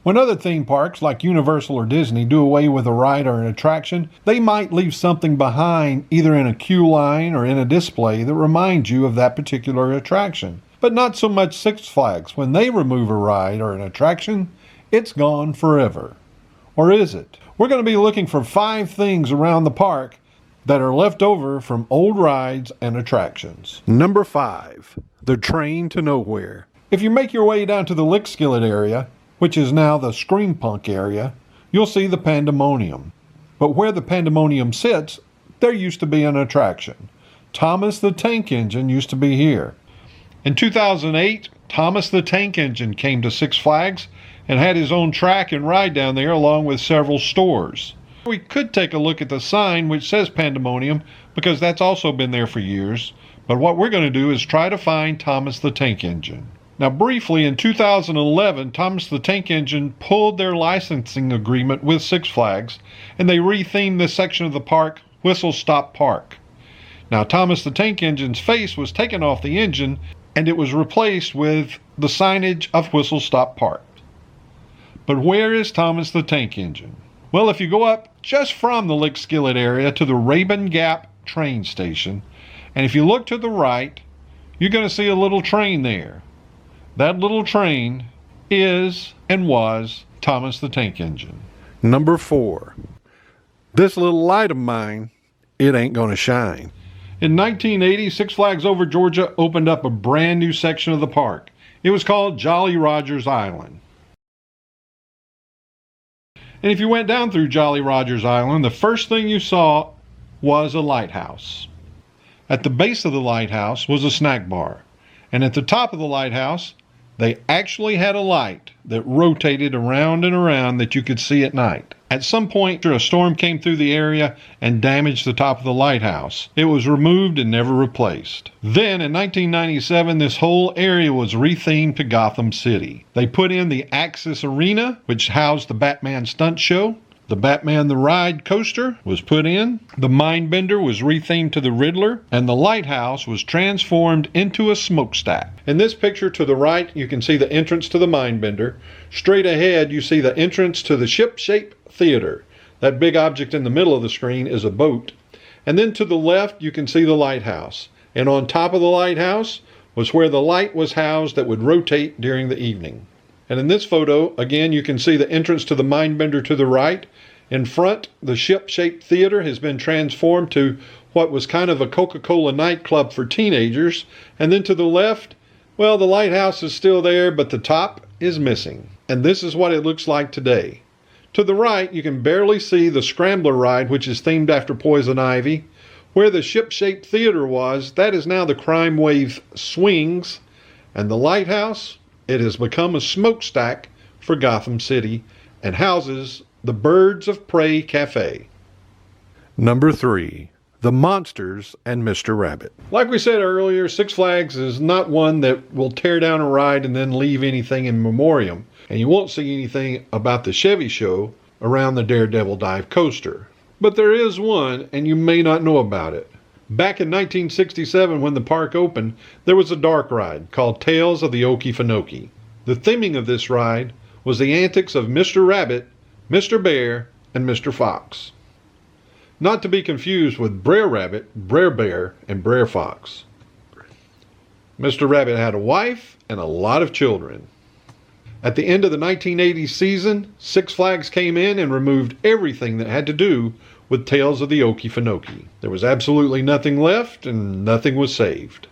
When other theme parks like Universal or Disney do away with a ride or an attraction, they might leave something behind either in a queue line or in a display that reminds you of that particular attraction. But not so much Six Flags. When they remove a ride or an attraction, it's gone forever. Or is it? We're going to be looking for 5 things around the park that are left over from old rides and attractions. Number 5, the train to nowhere. If you make your way down to the Lick Skillet area, which is now the Scream Punk area, you'll see the Pandemonium. But where the Pandemonium sits, there used to be an attraction. Thomas the Tank Engine used to be here. In 2008, Thomas the Tank Engine came to Six Flags and had his own track and ride down there along with several stores. We could take a look at the sign which says Pandemonium because that's also been there for years, but what we're going to do is try to find Thomas the Tank Engine. Now briefly, in 2011, Thomas the Tank Engine pulled their licensing agreement with Six Flags and they rethemed this section of the park Whistle Stop Park. Now Thomas the Tank Engine's face was taken off the engine and it was replaced with the signage of Whistle Stop Park. But where is Thomas the Tank Engine? Well, if you go up just from the Lick Skillet area to the Rabun Gap train station, and if you look to the right, you're going to see a little train there. That little train is and was Thomas the Tank Engine. Number 4, this little light of mine, it ain't going to shine. In 1980, Six Flags Over Georgia opened up a brand new section of the park. It was called Jolly Roger's Island. And if you went down through Jolly Roger's Island, the first thing you saw was a lighthouse. At the base of the lighthouse was a snack bar. And at the top of the lighthouse, they actually had a light that rotated around and around that you could see at night. At some point, a storm came through the area and damaged the top of the lighthouse. It was removed and never replaced. Then, in 1997, this whole area was rethemed to Gotham City. They put in the Axis Arena, which housed the Batman stunt show. The Batman the Ride coaster was put in. The Mindbender was rethemed to the Riddler. And the lighthouse was transformed into a smokestack. In this picture to the right, you can see the entrance to the Mindbender. Straight ahead, you see the entrance to the Ship-Shape Theater. That big object in the middle of the screen is a boat. And then to the left, you can see the lighthouse. And on top of the lighthouse was where the light was housed that would rotate during the evening. And in this photo, again, you can see the entrance to the Mindbender to the right. In front, the Ship-Shaped Theater has been transformed to what was kind of a Coca-Cola nightclub for teenagers. And then to the left, well, the lighthouse is still there, but the top is missing. And this is what it looks like today. To the right, you can barely see the Scrambler ride, which is themed after Poison Ivy. Where the Ship-Shaped Theater was, that is now the Crime Wave Swings. And the lighthouse, it has become a smokestack for Gotham City and houses the Birds of Prey Cafe. Number 3, the Monsters and Mr. Rabbit. Like we said earlier, Six Flags is not one that will tear down a ride and then leave anything in memoriam. And you won't see anything about the Chevy show around the Daredevil Dive coaster. But there is one, and you may not know about it. Back in 1967, when the park opened, there was a dark ride called Tales of the Okefenokee. The theming of this ride was the antics of Mr. Rabbit, Mr. Bear, and Mr. Fox. Not to be confused with Brer Rabbit, Brer Bear, and Brer Fox. Mr. Rabbit had a wife and a lot of children. At the end of the 1980 season, Six Flags came in and removed everything that had to do with Tales of the Okefenokee. There was absolutely nothing left and nothing was saved.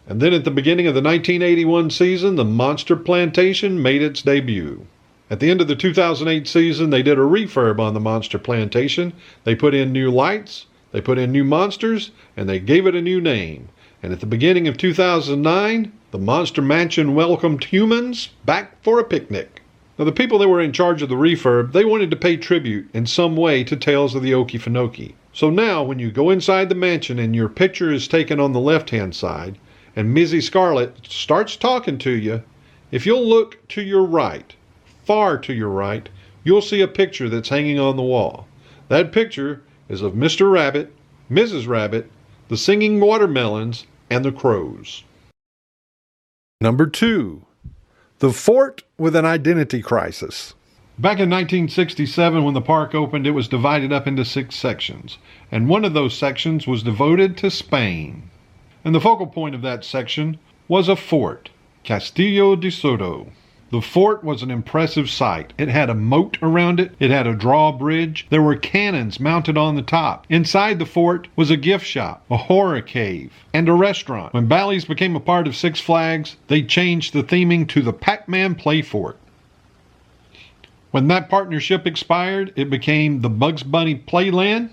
And then at the beginning of the 1981 season, the Monster Plantation made its debut. At the end of the 2008 season, they did a refurb on the Monster Plantation. They put in new lights, they put in new monsters, and they gave it a new name. And at the beginning of 2009, the Monster Mansion welcomed humans back for a picnic. Now, the people that were in charge of the refurb, they wanted to pay tribute in some way to Tales of the Okefenokee. So now, when you go inside the mansion and your picture is taken on the left-hand side, and Mizzy Scarlet starts talking to you, if you'll look to your right, far to your right, you'll see a picture that's hanging on the wall. That picture is of Mr. Rabbit, Mrs. Rabbit, the singing watermelons, and the crows. Number 2, the fort with an identity crisis. Back in 1967, when the park opened, it was divided up into 6 sections, and one of those sections was devoted to Spain. And the focal point of that section was a fort, Castillo de Soto. The fort was an impressive sight. It had a moat around it. It had a drawbridge. There were cannons mounted on the top. Inside the fort was a gift shop, a horror cave, and a restaurant. When Bally's became a part of Six Flags, they changed the theming to the Pac-Man Play Fort. When that partnership expired, it became the Bugs Bunny Playland.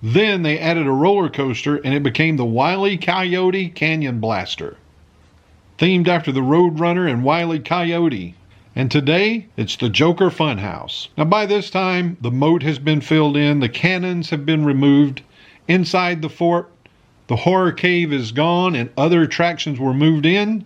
Then they added a roller coaster and it became the Wile E. Coyote Canyon Blaster, themed after the Roadrunner and Wile E. Coyote. And today, it's the Joker Funhouse. Now by this time, the moat has been filled in, the cannons have been removed. Inside the fort, the horror cave is gone and other attractions were moved in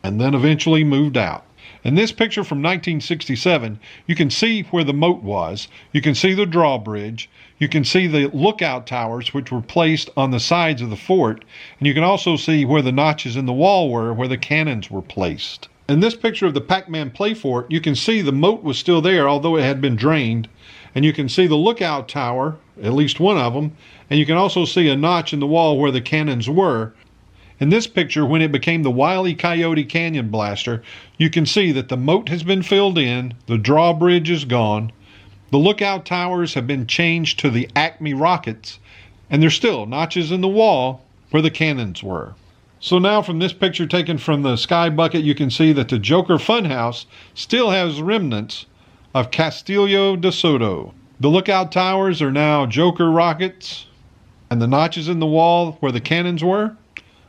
and then eventually moved out. In this picture from 1967, you can see where the moat was. You can see the drawbridge. You can see the lookout towers, which were placed on the sides of the fort. And you can also see where the notches in the wall were, where the cannons were placed. In this picture of the Pac-Man Play Fort, you can see the moat was still there, although it had been drained. And you can see the lookout tower, at least one of them. And you can also see a notch in the wall where the cannons were. In this picture, when it became the Wile E. Coyote Canyon Blaster, you can see that the moat has been filled in, the drawbridge is gone, the lookout towers have been changed to the Acme rockets, and there's still notches in the wall where the cannons were. So now from this picture taken from the sky bucket, you can see that the Joker Funhouse still has remnants of Castillo de Soto. The lookout towers are now Joker rockets, and the notches in the wall where the cannons were,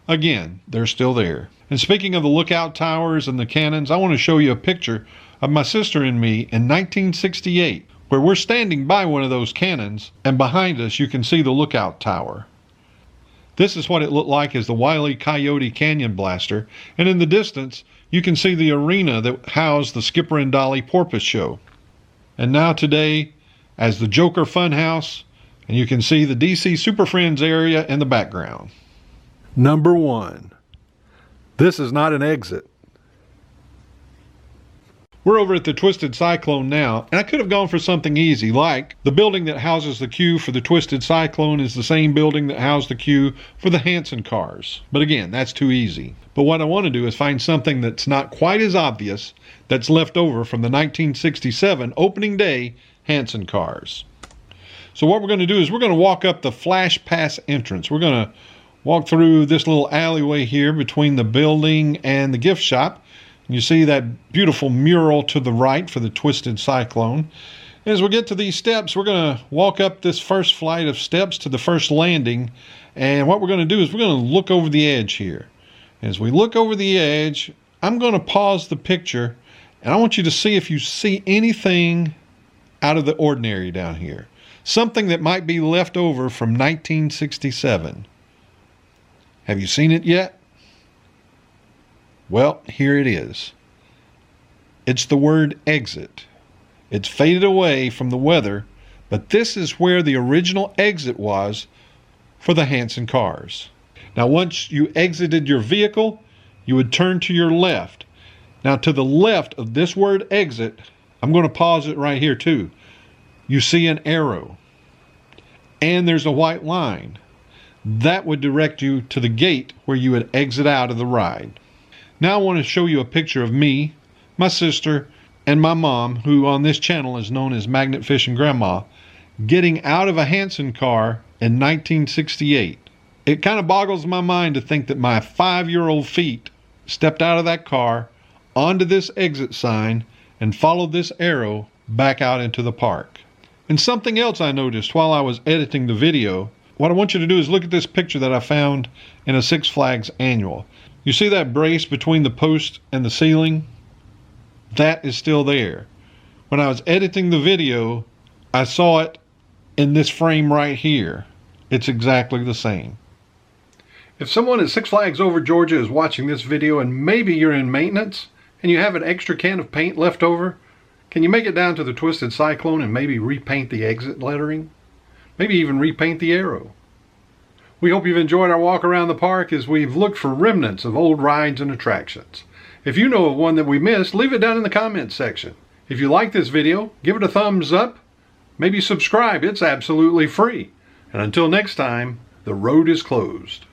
again, they're still there. And speaking of the lookout towers and the cannons, I want to show you a picture of my sister and me in 1968, where we're standing by one of those cannons, and behind us you can see the lookout tower. This is what it looked like as the Wile E. Coyote Canyon Blaster, and in the distance you can see the arena that housed the Skipper and Dolly Porpoise Show. And now today as the Joker Funhouse, and you can see the DC Super Friends area in the background. Number 1. This is not an exit. We're over at the Twisted Cyclone now, and I could have gone for something easy, like the building that houses the queue for the Twisted Cyclone is the same building that housed the queue for the Hanson cars. But again, that's too easy. But what I want to do is find something that's not quite as obvious that's left over from the 1967 opening day Hanson cars. So what we're going to do is we're going to walk up the Flash Pass entrance. We're going to walk through this little alleyway here between the building and the gift shop. You see that beautiful mural to the right for the Twisted Cyclone. As we get to these steps, we're going to walk up this first flight of steps to the first landing. And what we're going to do is we're going to look over the edge here. As we look over the edge, I'm going to pause the picture, and I want you to see if you see anything out of the ordinary down here. Something that might be left over from 1967. Have you seen it yet? Well, here it is. It's the word exit. It's faded away from the weather, but this is where the original exit was for the Hanson cars. Now, once you exited your vehicle, you would turn to your left. Now, to the left of this word exit, I'm going to pause it right here too. You see an arrow, and there's a white line. That would direct you to the gate where you would exit out of the ride. Now I want to show you a picture of me, my sister, and my mom, who on this channel is known as Magnet Fishing Grandma, getting out of a Hanson car in 1968. It kind of boggles my mind to think that my 5-year-old feet stepped out of that car, onto this exit sign, and followed this arrow back out into the park. And something else I noticed while I was editing the video, what I want you to do is look at this picture that I found in a Six Flags annual. You see that brace between the post and the ceiling? That is still there. When I was editing the video, I saw it in this frame right here. It's exactly the same. If someone at Six Flags Over Georgia is watching this video and maybe you're in maintenance and you have an extra can of paint left over, can you make it down to the Twisted Cyclone and maybe repaint the exit lettering? Maybe even repaint the arrow. We hope you've enjoyed our walk around the park as we've looked for remnants of old rides and attractions. If you know of one that we missed, leave it down in the comments section. If you like this video, give it a thumbs up. Maybe subscribe. It's absolutely free. And until next time, the road is closed.